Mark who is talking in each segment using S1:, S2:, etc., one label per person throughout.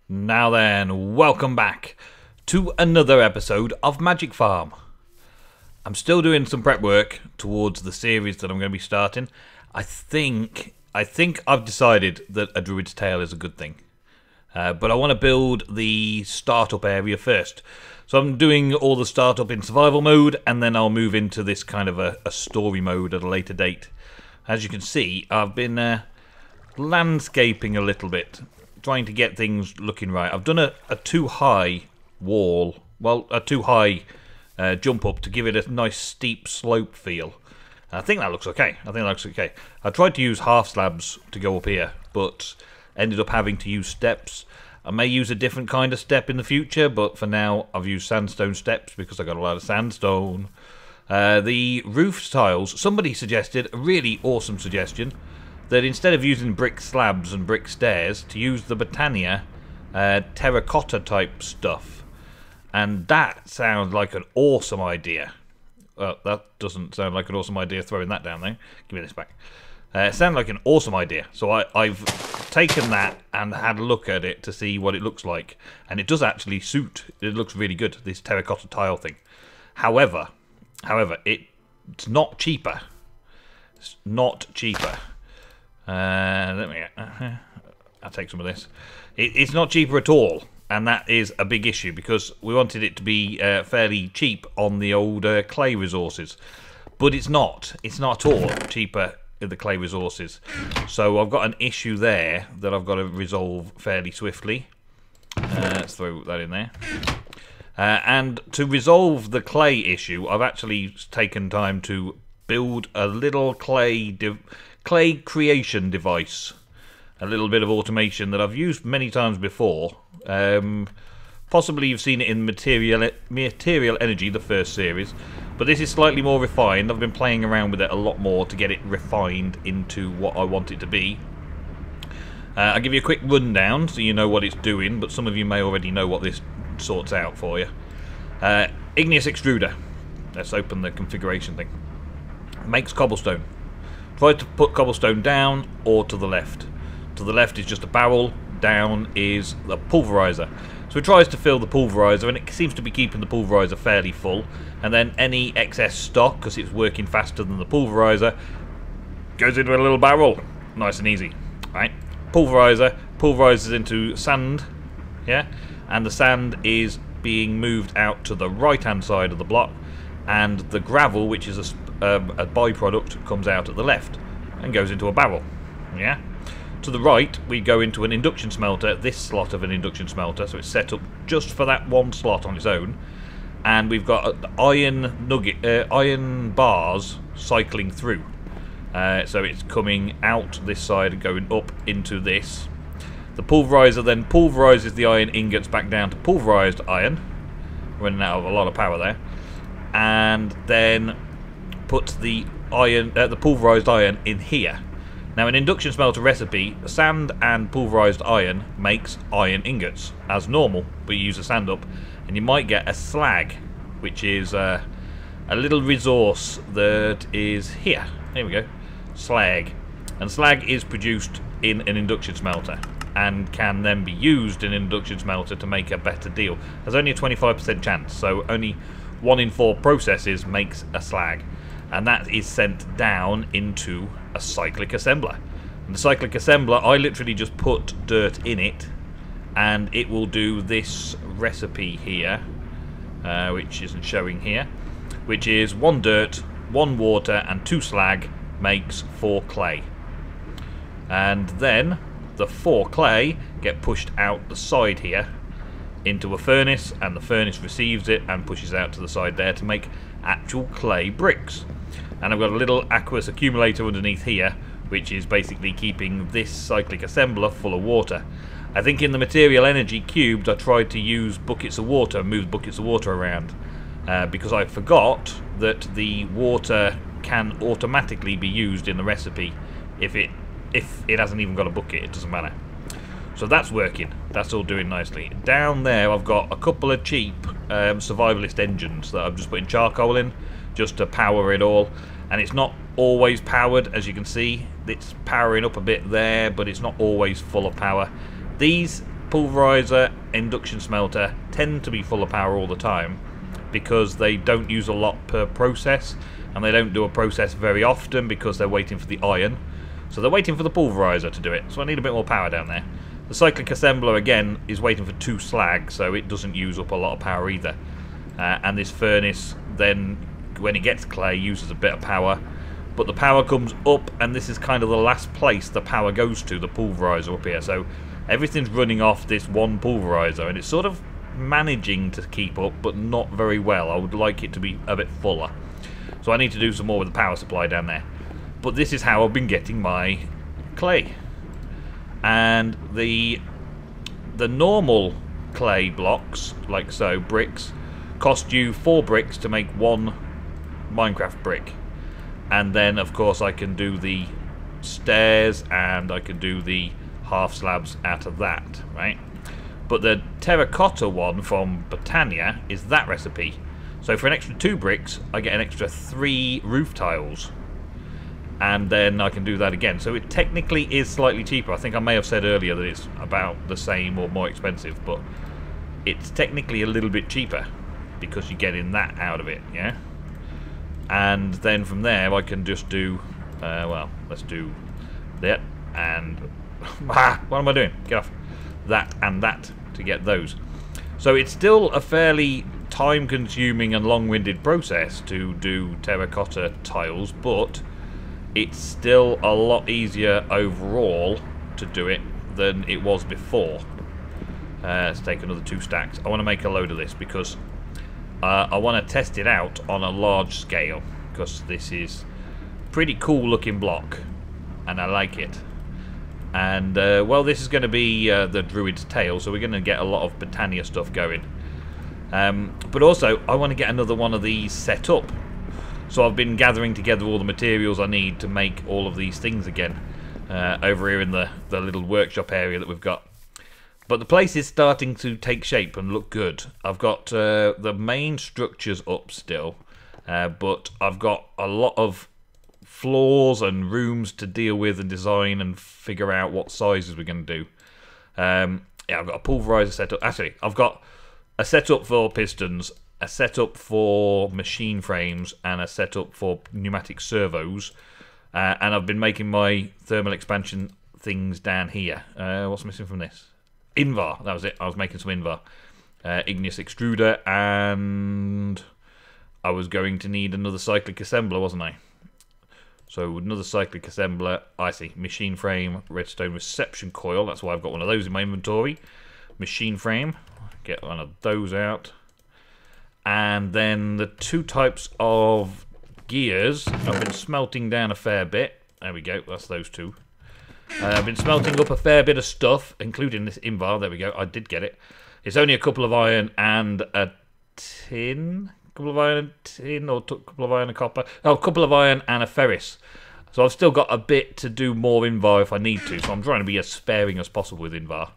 S1: Now then, welcome back to another episode of Magic Farm. I'm still doing some prep work towards the series that I'm going to be starting. I think I've decided that a Druid's Tale is a good thing. But I want to build the startup area first. So I'm doing all the startup in survival mode, and then I'll move into this kind of a story mode at a later date. As you can see, I've been landscaping a little bit, trying to get things looking right. I've done a too high wall, well, a too high jump up to give it a nice steep slope feel. And I think that looks okay. I tried to use half slabs to go up here, but ended up having to use steps. I may use a different kind of step in the future, but for now I've used sandstone steps because I got a lot of sandstone. The roof tiles, somebody suggested, a really awesome suggestion, that instead of using brick slabs and brick stairs, to use the Britannia terracotta type stuff. And that sounds like an awesome idea. Well, that doesn't sound like an awesome idea, throwing that down there. Give me this back. It sounded like an awesome idea. So I've taken that and had a look at it to see what it looks like. And it does actually suit. It looks really good, this terracotta tile thing. However, it's not cheaper. It's not cheaper. Let me. I'll take some of this. It's not cheaper at all, and that is a big issue because we wanted it to be fairly cheap on the old clay resources, but it's not. It's not at all cheaper in the clay resources. So I've got an issue there that I've got to resolve fairly swiftly. Let's throw that in there. And to resolve the clay issue, I've actually taken time to build a little clay creation device, a little bit of automation that I've used many times before. Possibly you've seen it in Material Energy, the first series, but this is slightly more refined. I've been playing around with it a lot more to get it refined into what I want it to be. I'll give you a quick rundown so you know what it's doing, but some of you may already know what this sorts out for you. Igneous extruder. Let's open the configuration thing. Makes cobblestone. Try to put cobblestone down or to the left. To the left is just a barrel, down is the pulverizer. So it tries to fill the pulverizer, and it seems to be keeping the pulverizer fairly full. And then any excess stock, because it's working faster than the pulverizer, goes into a little barrel. Nice and easy. Right? Pulverizes into sand, yeah? And the sand is being moved out to the right-hand side of the block, and the gravel, which is a byproduct, comes out at the left and goes into a barrel. Yeah. To the right, we go into an induction smelter. This slot of an induction smelter, so it's set up just for that one slot on its own, and we've got iron bars cycling through. So it's coming out this side and going up into this. The pulverizer then pulverizes the iron ingots back down to pulverized iron, running out of a lot of power there, and then puts the pulverized iron in here. Now, an induction smelter recipe, sand and pulverized iron makes iron ingots as normal, but you use a sand up, and you might get a slag, which is a little resource that is here. Here we go, slag, and slag is produced in an induction smelter and can then be used in an induction smelter to make a better deal. There's only a 25% chance, so only 1 in 4 processes makes a slag, and that is sent down into a cyclic assembler. And the cyclic assembler, I literally just put dirt in it, and it will do this recipe here, which isn't showing here, which is 1 dirt, 1 water, and 2 slag makes 4 clay. And then the 4 clay get pushed out the side here into a furnace, and the furnace receives it and pushes out to the side there to make actual clay bricks. And I've got a little aqueous accumulator underneath here, which is basically keeping this cyclic assembler full of water. I think in the Material Energy cubes I tried to use buckets of water, move buckets of water around, because I forgot that the water can automatically be used in the recipe. If it hasn't even got a bucket, it doesn't matter. So that's working. That's all doing nicely. Down there I've got a couple of cheap survivalist engines that I'm just putting charcoal in just to power it all. And it's not always powered, as you can see. It's powering up a bit there, but it's not always full of power. These pulverizer, induction smelter tend to be full of power all the time because they don't use a lot per process, and they don't do a process very often because they're waiting for the iron. So they're waiting for the pulverizer to do it, so I need a bit more power down there. The cyclic assembler, again, is waiting for 2 slag, so it doesn't use up a lot of power either. And this furnace, then, when it gets clay, uses a bit of power. But the power comes up, and this is kind of the last place the power goes to, the pulverizer up here. So everything's running off this one pulverizer, and it's sort of managing to keep up, but not very well. I would like it to be a bit fuller. So I need to do some more with the power supply down there. But this is how I've been getting my clay. And the normal clay blocks, like so, bricks, cost you 4 bricks to make 1 Minecraft brick. And then, of course, I can do the stairs and I can do the half slabs out of that, right? But the terracotta one from Botania is that recipe. So for an extra 2 bricks, I get an extra 3 roof tiles. And then I can do that again. So it technically is slightly cheaper. I think I may have said earlier that it's about the same or more expensive, but it's technically a little bit cheaper because you're getting that out of it, yeah? And then from there I can just do, well, let's do that and, what am I doing? Get off. That and that to get those. So it's still a fairly time-consuming and long-winded process to do terracotta tiles, but it's still a lot easier overall to do it than it was before. Let's take another 2 stacks. I want to make a load of this because I want to test it out on a large scale, because this is a pretty cool looking block and I like it. And well, this is going to be the Druid's Tale, so we're going to get a lot of Botania stuff going. But also I want to get another one of these set up. So I've been gathering together all the materials I need to make all of these things again over here in the little workshop area that we've got. But the place is starting to take shape and look good. I've got the main structures up still, but I've got a lot of floors and rooms to deal with and design and figure out what sizes we're going to do. Yeah, I've got a pulverizer set up. Actually, I've got a setup for pistons, a setup for machine frames, and a setup for pneumatic servos. And I've been making my thermal expansion things down here. What's missing from this? Invar, that was it. I was making some Invar. Igneous extruder, and I was going to need another cyclic assembler, wasn't I? So another cyclic assembler, I see. Machine frame, redstone reception coil. That's why I've got one of those in my inventory. Machine frame, get one of those out. And then the 2 types of gears, I've been smelting down a fair bit. There we go, that's those 2. I've been smelting up a fair bit of stuff, including this Invar. There we go, I did get it. It's only a couple of iron and a tin. A couple of iron and tin, or a couple of iron and copper. Oh, a couple of iron and a ferrous. So I've still got a bit to do more Invar if I need to. So I'm trying to be as sparing as possible with Invar,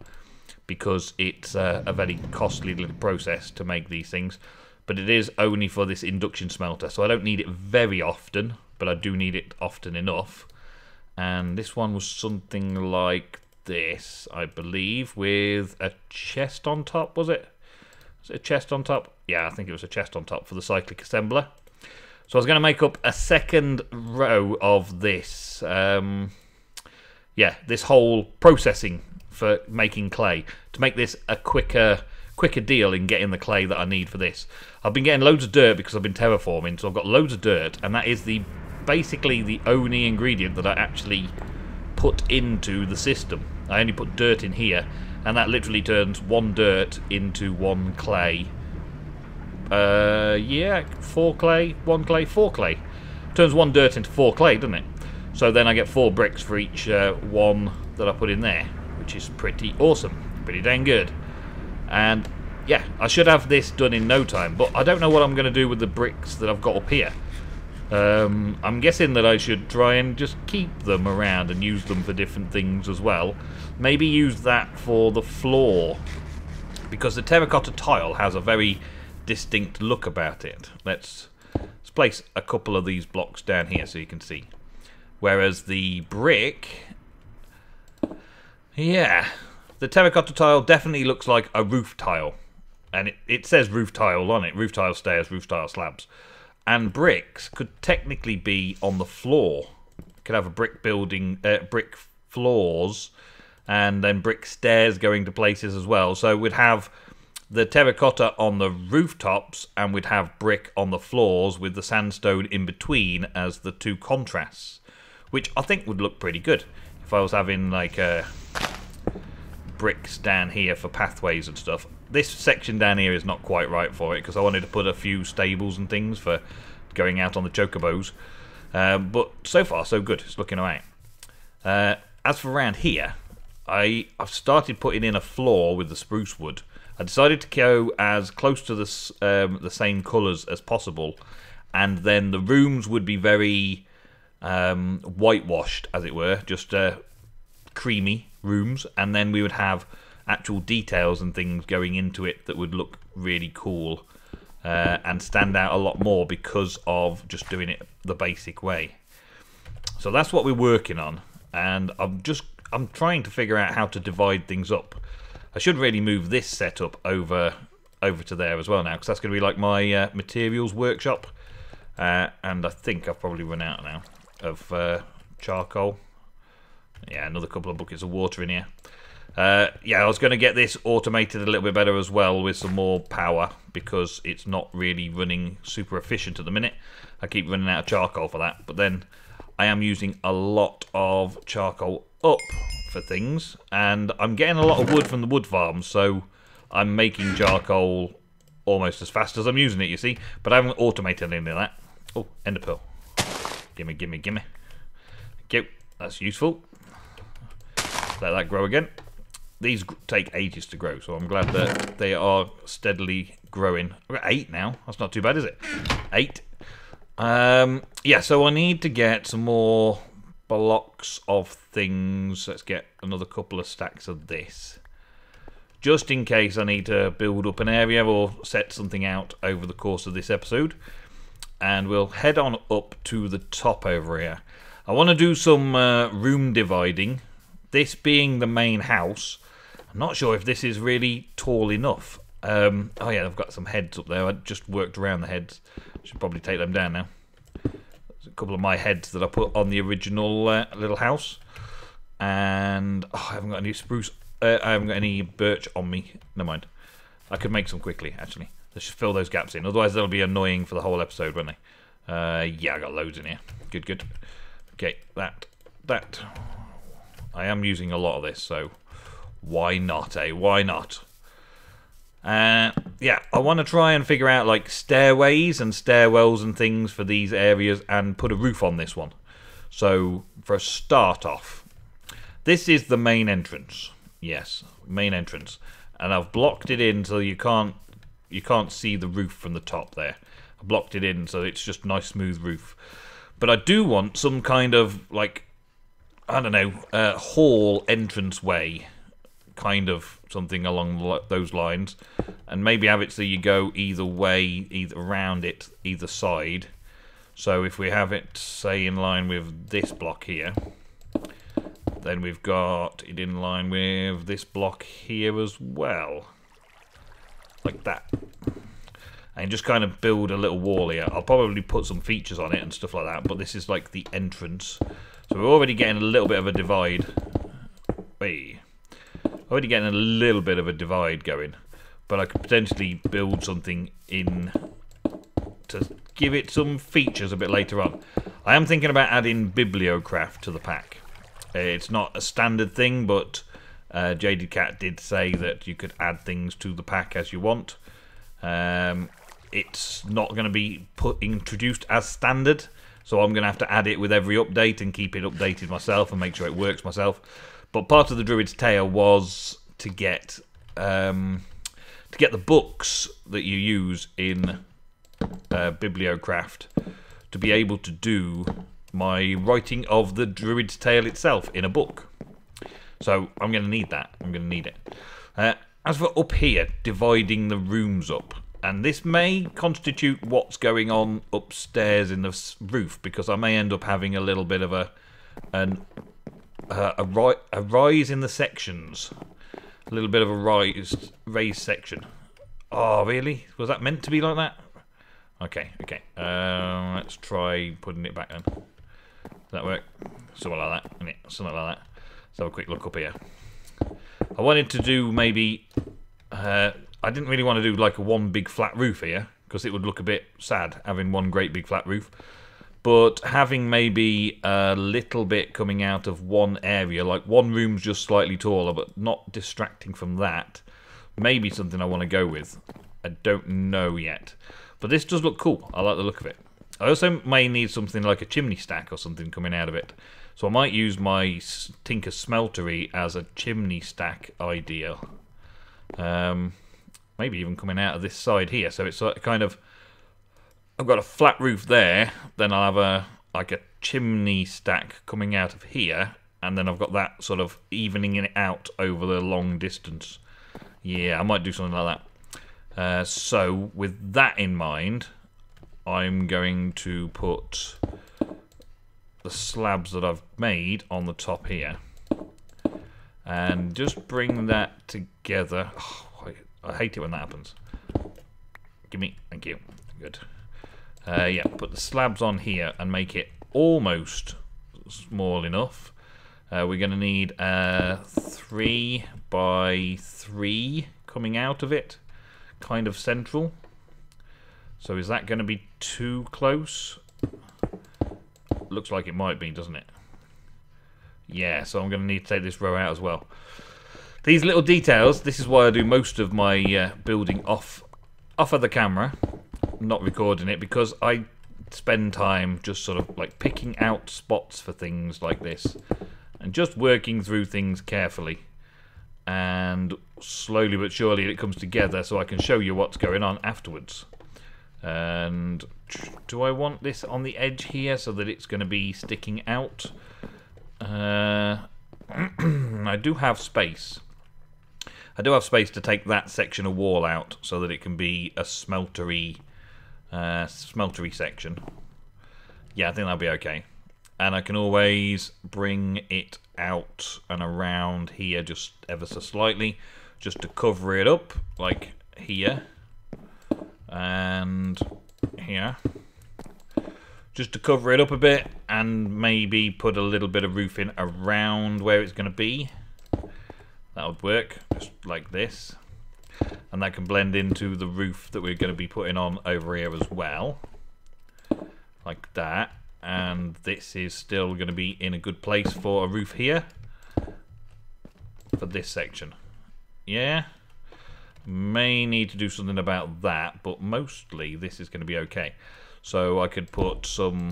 S1: because it's a very costly little process to make these things. But it is only for this induction smelter, so I don't need it very often, but I do need it often enough. And this one was something like this, I believe, with a chest on top, was it? Was it a chest on top? Yeah, I think it was a chest on top for the cyclic assembler. So I was going to make up a second row of this, yeah, this whole processing for making clay, to make this a quicker deal in getting the clay that I need for this. I've been getting loads of dirt because I've been terraforming, so I've got loads of dirt, and that is basically the only ingredient that I actually put into the system. I only put dirt in here, and that literally turns 1 dirt into 1 clay. Yeah, 4 clay, 1 clay, 4 clay. Turns 1 dirt into 4 clay, doesn't it? So then I get 4 bricks for each one that I put in there, which is pretty awesome, pretty dang good. And yeah, I should have this done in no time, but I don't know what I'm going to do with the bricks that I've got up here. I'm guessing that I should try and just keep them around and use them for different things as well. Maybe use that for the floor, because the terracotta tile has a very distinct look about it. Let's place a couple of these blocks down here so you can see. Whereas the brick, yeah, The terracotta tile definitely looks like a roof tile. And it says roof tile on it. Roof tile stairs, roof tile slabs. And bricks could technically be on the floor. Could have a brick building, brick floors, and then brick stairs going to places as well. So we'd have the terracotta on the rooftops, and we'd have brick on the floors with the sandstone in between as the two contrasts, which I think would look pretty good if I was having like bricks down here for pathways and stuff. This section down here is not quite right for it because I wanted to put a few stables and things for going out on the chocobos. But so far, so good. It's looking alright. As for around here, I've started putting in a floor with the spruce wood. I decided to go as close to the same colours as possible, and then the rooms would be very whitewashed, as it were, just creamy rooms, and then we would have actual details and things going into it that would look really cool and stand out a lot more because of just doing it the basic way. So that's what we're working on, and I'm trying to figure out how to divide things up. I should really move this setup over to there as well now, because that's going to be like my materials workshop, and I think I've probably run out now of charcoal. Yeah, another couple of buckets of water in here. Yeah, I was going to get this automated a little bit better as well with some more power, because it's not really running super efficient at the minute. I keep running out of charcoal for that, but then I am using a lot of charcoal up for things, and I'm getting a lot of wood from the wood farm, so I'm making charcoal almost as fast as I'm using it, you see, but I haven't automated any of that. Oh, ender pearl. Gimme, gimme, gimme. Thank you. That's useful. Let that grow again. These take ages to grow, so I'm glad that they are steadily growing. I've got 8 now. That's not too bad, is it? 8. Yeah, so I need to get some more blocks of things. Let's get another couple of stacks of this, just in case I need to build up an area or set something out over the course of this episode. And we'll head on up to the top over here. I want to do some room dividing. This being the main house, I'm not sure if this is really tall enough. Oh yeah, I've got some heads up there. I just worked around the heads. Should probably take them down now. There's a couple of my heads that I put on the original little house. And oh, I haven't got any spruce. I haven't got any birch on me. Never mind. I could make some quickly, actually. Let's just fill those gaps in. Otherwise, they'll be annoying for the whole episode, won't they? Yeah, I got loads in here. Good, good. Okay, that. I am using a lot of this, so why not, eh? Why not? Yeah, I want to try and figure out like stairways and stairwells and things for these areas and put a roof on this one. So for a start off, this is the main entrance. Yes, main entrance, and I've blocked it in so you can't see the roof from the top there. I blocked it in so it's just nice smooth roof. But I do want some kind of like, I don't know, hall entrance way, kind of something along those lines, and maybe have it so you go either way, either around it, either side. So if we have it, say, in line with this block here, then we've got it in line with this block here as well, like that. And just kind of build a little wall here. I'll probably put some features on it and stuff like that, but this is like the entrance. So we're already getting a little bit of a divide. Hey. Already getting a little bit of a divide going. But I could potentially build something in to give it some features a bit later on. I am thinking about adding Bibliocraft to the pack. It's not a standard thing, but Jaded Cat did say that you could add things to the pack as you want. It's not going to be introduced as standard, so I'm going to have to add it with every update and keep it updated myself and make sure it works myself. But part of the Druid's Tale was to get the books that you use in Bibliocraft to be able to do my writing of the Druid's Tale itself in a book. So I'm going to need that. I'm going to need it. As for up here, dividing the rooms up, and this may constitute what's going on upstairs in the roof, because I may end up having a little bit of a rise in the sections. A little bit of a raised section. Oh, really? Was that meant to be like that? Okay, okay. Let's try putting it back then. Does that work? Something like that, innit? Something like that. Let's have a quick look up here. I wanted to do maybe... I didn't really want to do like a one big flat roof here, because it would look a bit sad having one great big flat roof. But having maybe a little bit coming out of one area, like one room's just slightly taller, but not distracting from that, maybe something I want to go with. I don't know yet. But this does look cool. I like the look of it. I also may need something like a chimney stack or something coming out of it. So I might use my Tinker Smeltery as a chimney stack idea. Maybe even coming out of this side here. So it's kind of... I've got a flat roof there, then I'll have like a chimney stack coming out of here, and then I've got that sort of evening it out over the long distance. Yeah, I might do something like that. So, with that in mind, I'm going to put the slabs that I've made on the top here. And just bring that together. Oh, I hate it when that happens. Gimme, thank you. Good. Yeah, put the slabs on here and make it almost small enough. We're going to need 3 by 3 coming out of it, kind of central. So is that going to be too close? Looks like it might be, doesn't it? Yeah, so I'm going to need to take this row out as well. These little details, this is why I do most of my building off of the camera, not recording it, because I spend time just sort of like picking out spots for things like this and just working through things carefully, and slowly but surely it comes together so I can show you what's going on afterwards. And do I want this on the edge here so that it's going to be sticking out? I do have space. I do have space to take that section of wall out so that it can be a smeltery section. Yeah, I think that'll be okay. And I can always bring it out and around here just ever so slightly, just to cover it up, like here and here, just to cover it up a bit, and maybe put a little bit of roofing around where it's going to be. That would work, just like this. And that can blend into the roof that we're going to be putting on over here as well. Like that. And this is still going to be in a good place for a roof here. For this section. Yeah. May need to do something about that, but mostly this is going to be okay. So I could put some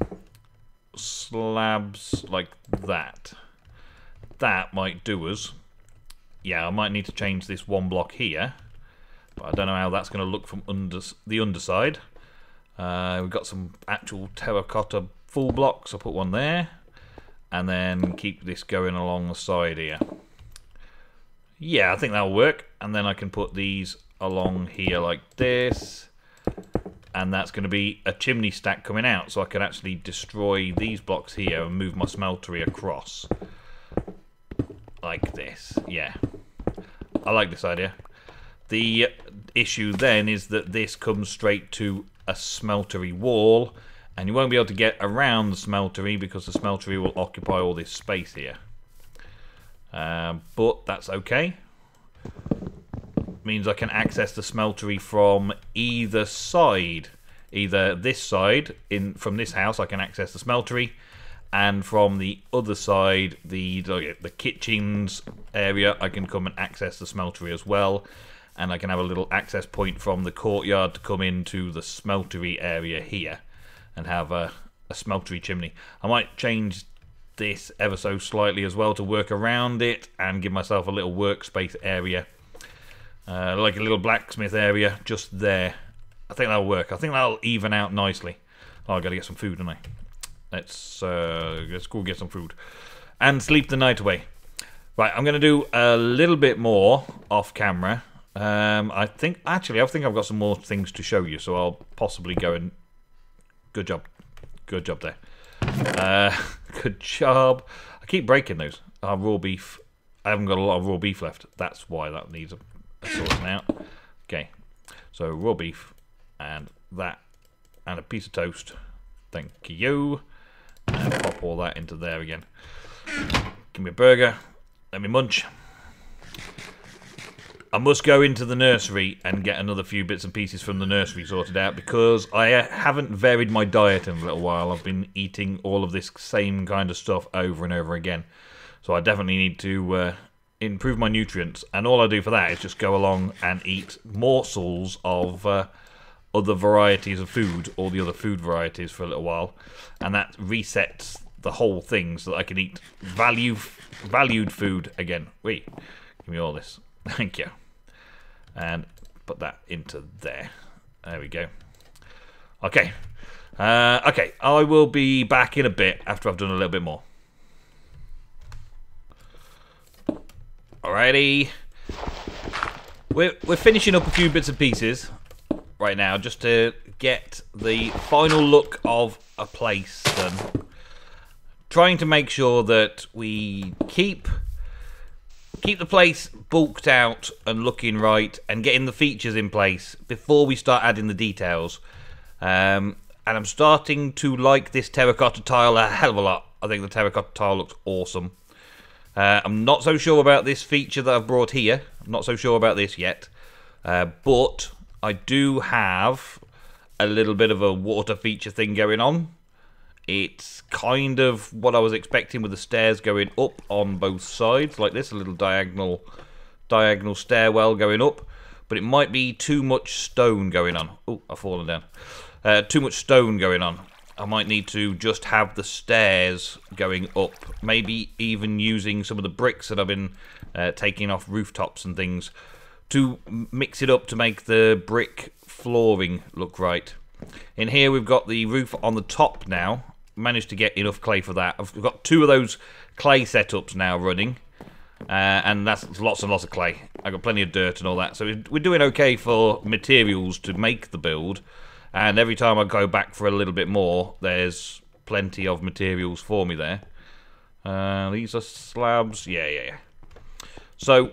S1: slabs like that. That might do us. Yeah, I might need to change this one block here. But I don't know how that's going to look from the underside. We've got some actual terracotta full blocks. I'll put one there. And then keep this going along the side here. Yeah, I think that'll work. And then I can put these along here like this. And that's going to be a chimney stack coming out. So I can actually destroy these blocks here and move my smeltery across. Like this. Yeah. I like this idea. The issue then is that this comes straight to a smeltery wall, and you won't be able to get around the smeltery because the smeltery will occupy all this space here. But that's okay. Means I can access the smeltery from either side. Either this side, from this house I can access the smeltery, and from the other side, the kitchens area, I can come and access the smeltery as well. And I can have a little access point from the courtyard to come into the smeltery area here and have a smeltery chimney. I might change this ever so slightly as well to work around it and give myself a little workspace area. Like a little blacksmith area just there. I think that'll work. I think that'll even out nicely. Oh, I've got to get some food, don't I? Let's go get some food. And sleep the night away. Right, I'm going to do a little bit more off camera. I think I've got some more things to show you, so I'll possibly go and... Good job there. Good job. I keep breaking those. Raw beef. I haven't got a lot of raw beef left. That's why that needs a sorting out. Okay, so raw beef and that and a piece of toast. Thank you. And pop all that into there again. Give me a burger. Let me munch. I must go into the nursery and get another few bits and pieces from the nursery sorted out because I haven't varied my diet in a little while. I've been eating all of this same kind of stuff over and over again. So I definitely need to improve my nutrients. And all I do for that is just go along and eat morsels of other varieties of food, all the other food varieties for a little while. And that resets the whole thing so that I can eat valued food again. Wait, give me all this. Thank you. And put that into there. There we go. Okay. Okay, I will be back in a bit after I've done a little bit more. Alrighty. We're finishing up a few bits and pieces right now just to get the final look of a place done. Trying to make sure that we keep the place bulked out and looking right and getting the features in place before we start adding the details. And I'm starting to like this terracotta tile a hell of a lot. I think the terracotta tile looks awesome. I'm not so sure about this feature that I've brought here. I'm not so sure about this yet. But I do have a little bit of a water feature thing going on. It's kind of what I was expecting with the stairs going up on both sides, like this, a little diagonal stairwell going up. But it might be too much stone going on. Oh, I've fallen down. Too much stone going on. I might need to just have the stairs going up. Maybe even using some of the bricks that I've been taking off rooftops and things to mix it up to make the brick flooring look right. In here we've got the roof on the top now. Managed to get enough clay for that. I've got 2 of those clay setups now running. And that's lots and lots of clay. I've got plenty of dirt and all that. So we're doing okay for materials to make the build. And every time I go back for a little bit more, there's plenty of materials for me there. These are slabs. Yeah. So,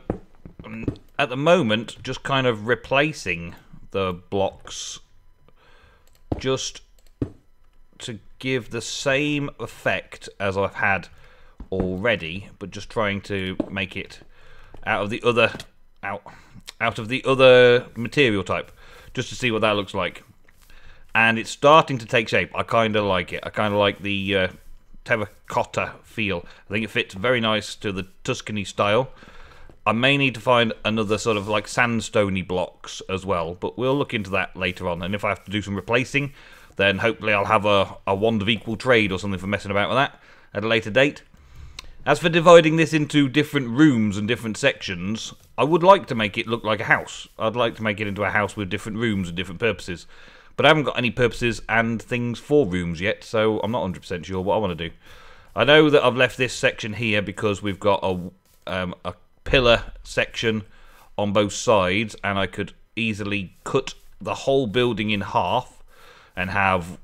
S1: at the moment, just kind of replacing the blocks just to give the same effect as I've had already, but just trying to make it out of the other material type, just to see what that looks like. And it's starting to take shape. I kind of like it. I kind of like the terracotta feel. I think it fits very nice to the Tuscany style. I may need to find another sort of like sandstony blocks as well, but we'll look into that later on. And if I have to do some replacing, then hopefully I'll have a wand of equal trade or something for messing about with that at a later date. As for dividing this into different rooms and different sections, I would like to make it look like a house. I'd like to make it into a house with different rooms and different purposes. But I haven't got any purposes and things for rooms yet, so I'm not 100% sure what I want to do. I know that I've left this section here because we've got a pillar section on both sides, and I could easily cut the whole building in half and have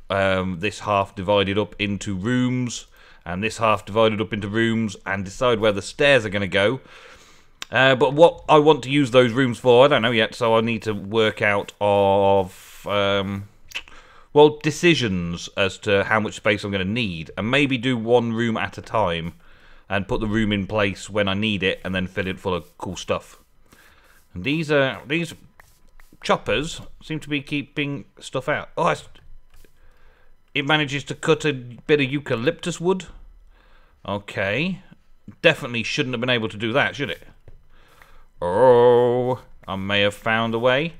S1: this half divided up into rooms and this half divided up into rooms and decide where the stairs are going to go. But what I want to use those rooms for, I don't know yet, so I need to work out of, well, decisions as to how much space I'm going to need, and maybe do one room at a time and put the room in place when I need it and then fill it full of cool stuff. And these choppers seem to be keeping stuff out. Oh, it manages to cut a bit of eucalyptus wood. Okay. Definitely shouldn't have been able to do that, should it? Oh, I may have found a way.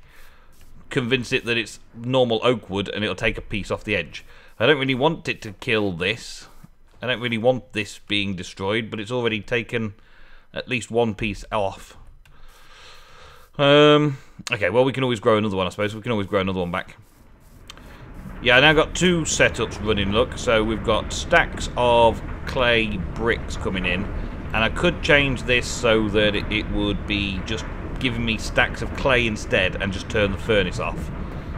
S1: Convince it that it's normal oak wood and it'll take a piece off the edge. I don't really want it to kill this. I don't really want this being destroyed, but it's already taken at least one piece off. Okay, well, we can always grow another one, I suppose. We can always grow another one back. Yeah, I now got 2 setups running, look. So we've got stacks of clay bricks coming in. And I could change this so that it would be just giving me stacks of clay instead and just turn the furnace off.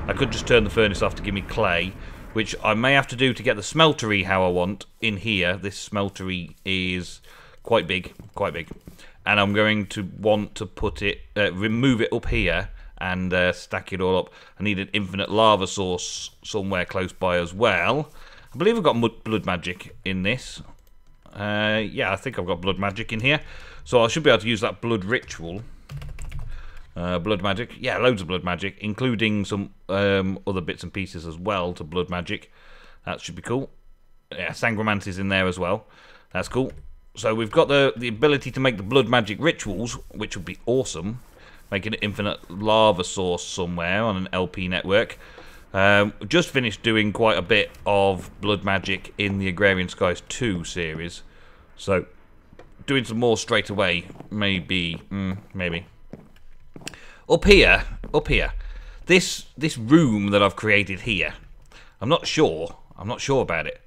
S1: I could just turn the furnace off to give me clay, which I may have to do to get the smeltery how I want in here. This smeltery is quite big, and I'm going to want to put it, remove it up here and stack it all up. I need an infinite lava source somewhere close by as well. I believe I've got blood magic in this. Yeah, I think I've got blood magic in here. So I should be able to use that blood ritual. Blood magic. Yeah, loads of blood magic, including some other bits and pieces as well to blood magic. That should be cool. Yeah, Sangromancy's in there as well. That's cool. So we've got the ability to make the blood magic rituals, which would be awesome. Making an infinite lava source somewhere on an LP network. Just finished doing quite a bit of blood magic in the Agrarian Skies 2 series. So doing some more straight away, maybe. Up here. This room that I've created here, I'm not sure about it.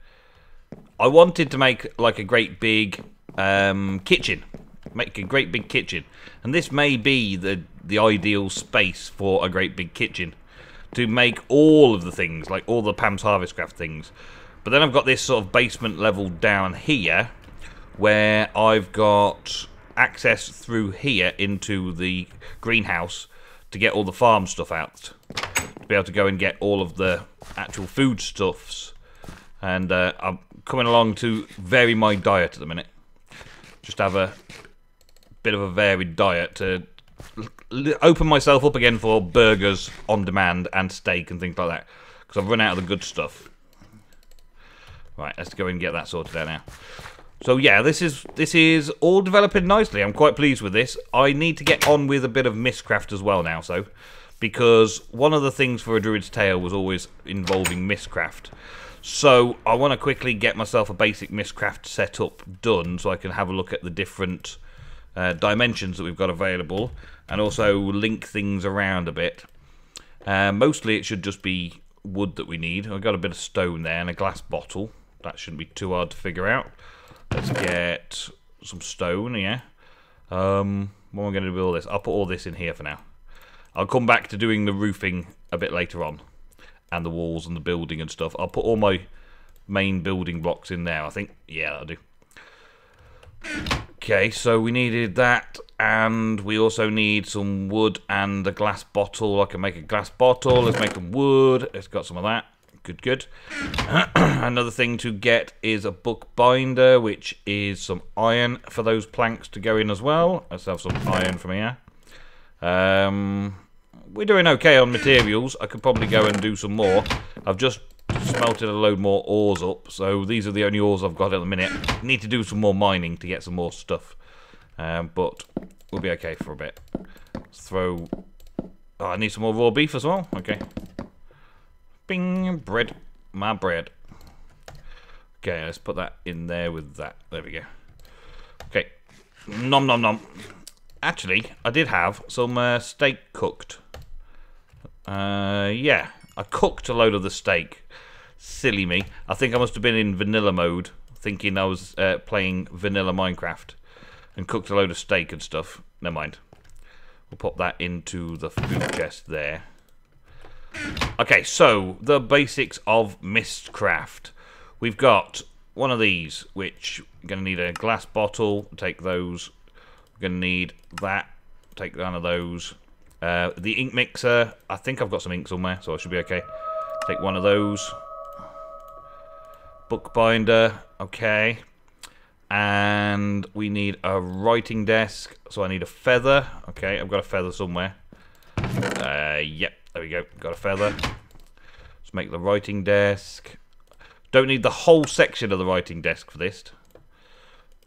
S1: I wanted to make like a great big kitchen. Make a great big kitchen. And this may be the ideal space for a great big kitchen. To make all of the things, like all the Pam's Harvestcraft things. But then I've got this sort of basement level down here, where I've got access through here into the greenhouse to get all the farm stuff out. To be able to go and get all of the actual foodstuffs. And I'm coming along to vary my diet at the minute. Just have a bit of a varied diet to open myself up again for burgers on demand and steak and things like that. Because I've run out of the good stuff. Right, let's go and get that sorted out now. So yeah, this is all developing nicely. I'm quite pleased with this. I need to get on with a bit of Mystcraft as well now, so because one of the things for A Druid's Tale was always involving Mystcraft. So I want to quickly get myself a basic Mystcraft setup done so I can have a look at the different dimensions that we've got available and also link things around a bit. Mostly it should just be wood that we need. I've got a bit of stone there and a glass bottle. That shouldn't be too hard to figure out. Let's get some stone, yeah. What am I going to do with all this? I'll put all this in here for now. I'll come back to doing the roofing a bit later on. And the walls and the building and stuff. I'll put all my main building blocks in there, I think. Yeah, that'll do. Okay, so we needed that. And we also need some wood and a glass bottle. I can make a glass bottle. Let's make some wood. Let's got some of that. Good. Another thing to get is a bookbinder, which is some iron for those planks to go in as well. Let's have some iron from here. We're doing okay on materials. I could probably go and do some more. I've just smelted a load more ores up, so these are the only ores I've got at the minute. Need to do some more mining to get some more stuff. But we'll be okay for a bit. Let's throw... Oh, I need some more raw beef as well. Okay. Bing, bread. My bread. Okay, let's put that in there with that. There we go. Okay. Nom nom nom. Actually, I did have some steak cooked. Yeah. I cooked a load of the steak. Silly me. I think I must have been in vanilla mode, thinking I was playing vanilla Minecraft. And cooked a load of steak and stuff. Never mind. We'll pop that into the food chest there. Okay, so the basics of Mystcraft. We've got one of these, which we're going to need a glass bottle. Take those. We're going to need that. Take one of those. The ink mixer. I think I've got some ink somewhere, so I should be okay. Take one of those. Bookbinder. Okay. And we need a writing desk. So I need a feather. Okay, I've got a feather somewhere. Yep. There we go, got a feather. Let's make the writing desk. Don't need the whole section of the writing desk for this.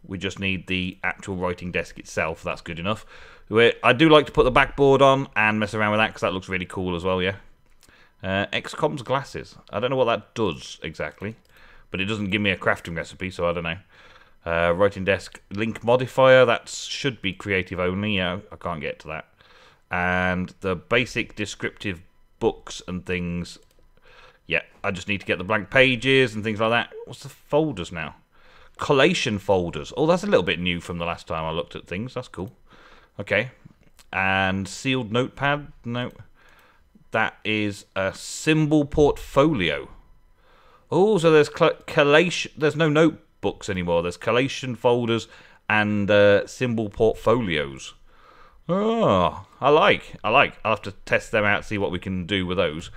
S1: We just need the actual writing desk itself. That's good enough. I do like to put the backboard on and mess around with that because that looks really cool as well, yeah. XCOM's glasses. I don't know what that does exactly. But it doesn't give me a crafting recipe, so I don't know. Writing desk link modifier. That should be creative only. Yeah, I can't get to that. And the basic descriptive books and things. Yeah, I just need to get the blank pages and things like that. What's the folders now? Collation folders. Oh, that's a little bit new from the last time I looked at things. That's cool. Okay. And sealed notepad. No. That is a symbol portfolio. Oh, so there's collation. There's no notebooks anymore. There's collation folders and symbol portfolios. Oh, I like. I'll have to test them out, see what we can do with those.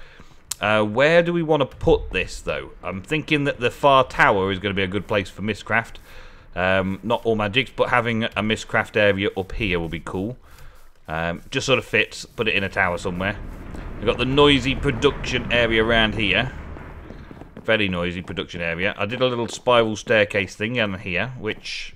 S1: Where do we want to put this, though? I'm thinking that the far tower is going to be a good place for Mystcraft. Not all magics, but having a Mystcraft area up here will be cool. Just sort of fits. Put it in a tower somewhere. We've got the noisy production area around here. Very noisy production area. I did a little spiral staircase thing down here, which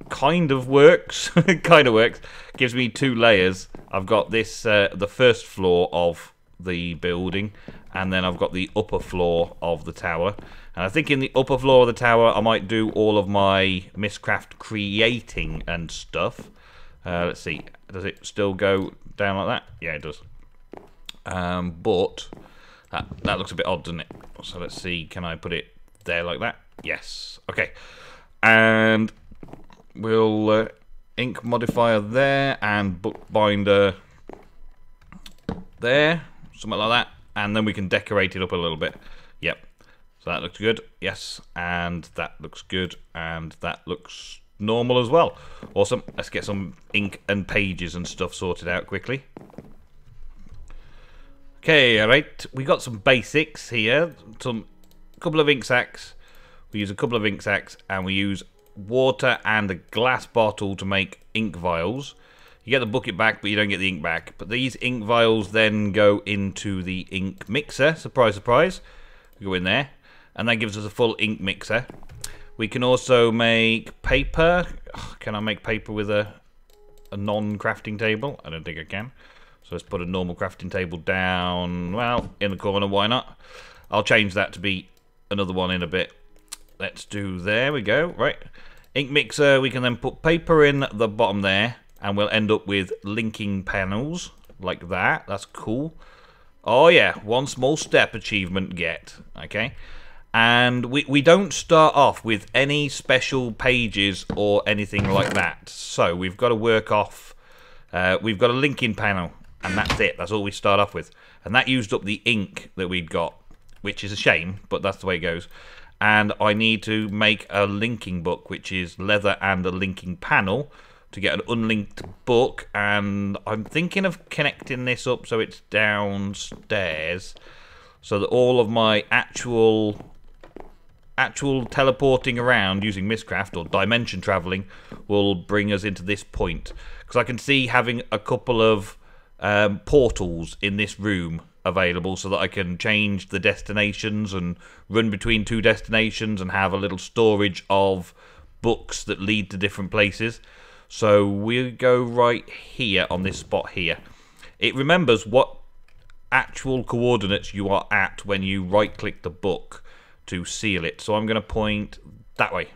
S1: kind of works. Kind of works. Gives me 2 layers. I've got this, the first floor of the building, and then I've got the upper floor of the tower. And I think in the upper floor of the tower, I might do all of my Mystcraft creating and stuff. Let's see. Does it still go down like that? Yeah, it does. But that looks a bit odd, doesn't it? So let's see. Can I put it there like that? Yes. Okay. And we'll ink modifier there and bookbinder there, something like that, and then we can decorate it up a little bit. Yep. So that looks good. Yes, and that looks good, and that looks normal as well. Awesome. Let's get some ink and pages and stuff sorted out quickly. Okay, alright. We got some basics here. A couple of ink sacks. We use a couple of ink sacks, and we use water and a glass bottle to make ink vials. You get the bucket back, but you don't get the ink back. But these ink vials then go into the ink mixer. Surprise, surprise. We go in there, and that gives us a full ink mixer. We can also make paper. Can I make paper with a non-crafting table? I don't think I can. So let's put a normal crafting table down, well, in the corner, why not? I'll change that to be another one in a bit. Let's do, there we go, right. Ink mixer, we can then put paper in the bottom there, and we'll end up with linking panels, like that. That's cool. Oh yeah, one small step achievement get, okay. And we don't start off with any special pages or anything like that. So we've got to work off, we've got a linking panel, and that's it. That's all we start off with. And that used up the ink that we'd got, which is a shame, but that's the way it goes. And I need to make a linking book, which is leather and a linking panel, to get an unlinked book. And I'm thinking of connecting this up so it's downstairs, so that all of my actual teleporting around using Mystcraft or dimension traveling will bring us into this point. Because I can see having a couple of portals in this room available so that I can change the destinations and run between 2 destinations and have a little storage of books that lead to different places. So we'll go right here on this spot here. It remembers what actual coordinates you are at when you right click the book to seal it. So I'm going to point that way.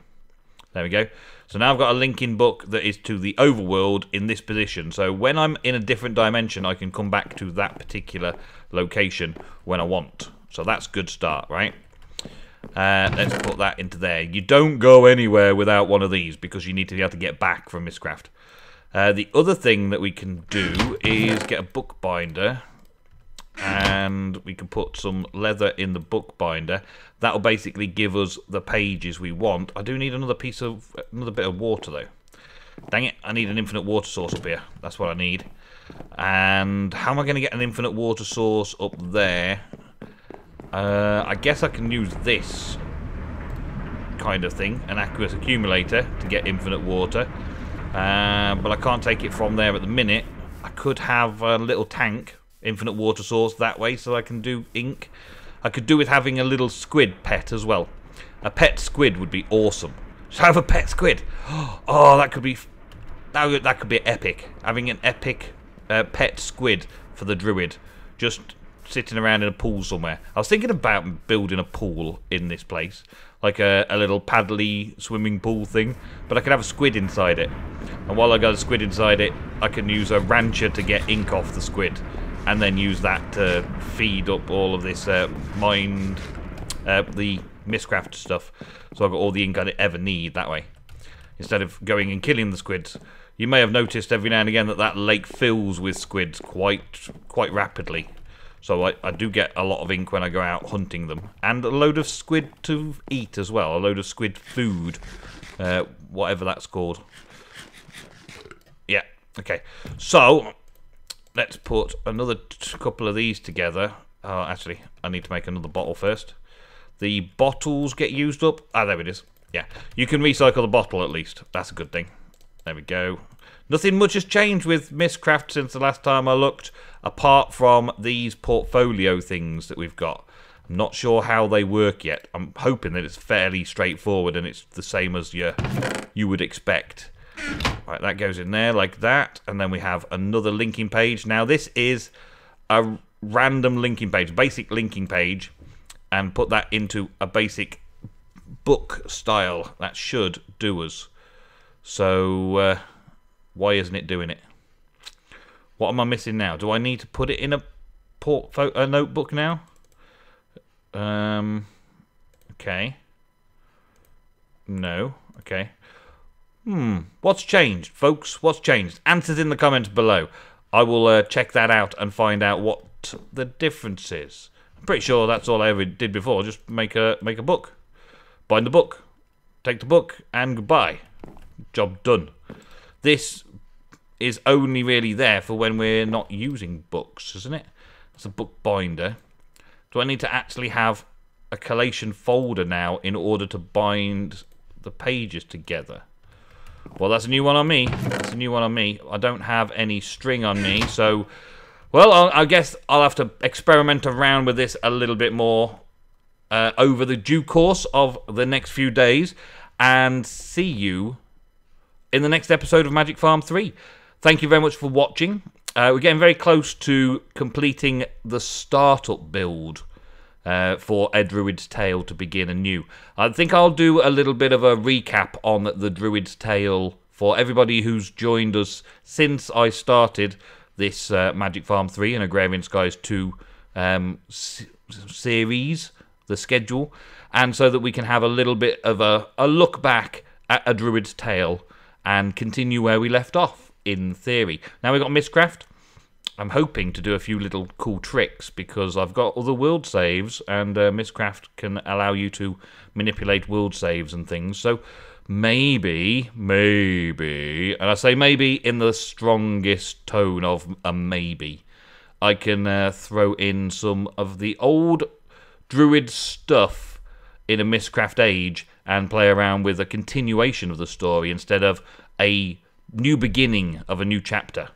S1: There we go. So now I've got a linking book that is to the overworld in this position. So when I'm in a different dimension, I can come back to that particular location when I want. So that's a good start, right? Let's put that into there. You don't go anywhere without one of these because you need to be able to get back from Mystcraft. The other thing that we can do is get a bookbinder. And we can put some leather in the bookbinder. That'll basically give us the pages we want. I do need another bit of water though. Dang it, I need an infinite water source up here. That's what I need. And how am I going to get an infinite water source up there? I guess I can use this kind of thing, an aqueous accumulator, to get infinite water. But I can't take it from there at the minute. I could have a little tank, infinite water source that way, so I can do ink. I could do with having a little squid pet as well. A pet squid would be awesome. Just have a pet squid. Oh, that could be epic. Having an epic pet squid for the druid, just sitting around in a pool somewhere. I was thinking about building a pool in this place, like a little paddly swimming pool thing, but I could have a squid inside it. And while I got a squid inside it, I can use a rancher to get ink off the squid, and then use that to feed up all of this the Mystcraft stuff. So I've got all the ink I ever need that way, instead of going and killing the squids. You may have noticed every now and again that lake fills with squids quite rapidly. So I do get a lot of ink when I go out hunting them. And a load of squid to eat as well. A load of squid food. Whatever that's called. Okay, so let's put another couple of these together. Oh, actually, I need to make another bottle first. The bottles get used up. Ah, there it is. Yeah, you can recycle the bottle at least. That's a good thing. There we go. Nothing much has changed with Mystcraft since the last time I looked, apart from these portfolio things that we've got. I'm not sure how they work yet. I'm hoping that it's fairly straightforward and it's the same as you would expect. Right, that goes in there like that, and then we have another linking page. Now this is a random linking page, basic linking page, and put that into a basic book style. That should do us. So why isn't it doing it? What am I missing now? Do I need to put it in a notebook now? Okay. No. Okay. What's changed, folks? What's changed? Answers in the comments below. I will check that out and find out what the difference is. I'm pretty sure that's all I ever did before. Just make a book. Bind the book. Take the book and goodbye. Job done. This is only really there for when we're not using books, isn't it? It's a book binder. Do I need to actually have a collation folder now in order to bind the pages together? Well, that's a new one on me. That's a new one on me. I don't have any string on me, so... Well, I guess I'll have to experiment around with this a little bit more over the due course of the next few days, and see you in the next episode of Magic Farm 3. Thank you very much for watching. We're getting very close to completing the startup build for A Druid's Tale to begin anew. I think I'll do a little bit of a recap on the Druid's Tale for everybody who's joined us since I started this Magic Farm 3 and Agrarian Skies 2 series, the schedule, and so that we can have a little bit of a look back at A Druid's Tale and continue where we left off, in theory. Now we've got Mystcraft. I'm hoping to do a few little cool tricks because I've got other world saves, and Mystcraft can allow you to manipulate world saves and things. So maybe, and I say maybe in the strongest tone of a maybe, I can throw in some of the old Druid stuff in a Mystcraft age and play around with a continuation of the story instead of a new beginning of a new chapter.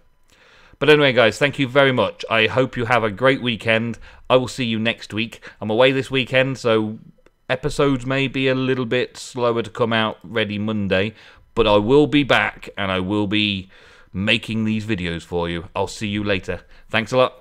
S1: But anyway, guys, thank you very much. I hope you have a great weekend. I will see you next week. I'm away this weekend, so episodes may be a little bit slower to come out ready Monday, but I will be back and I will be making these videos for you. I'll see you later. Thanks a lot.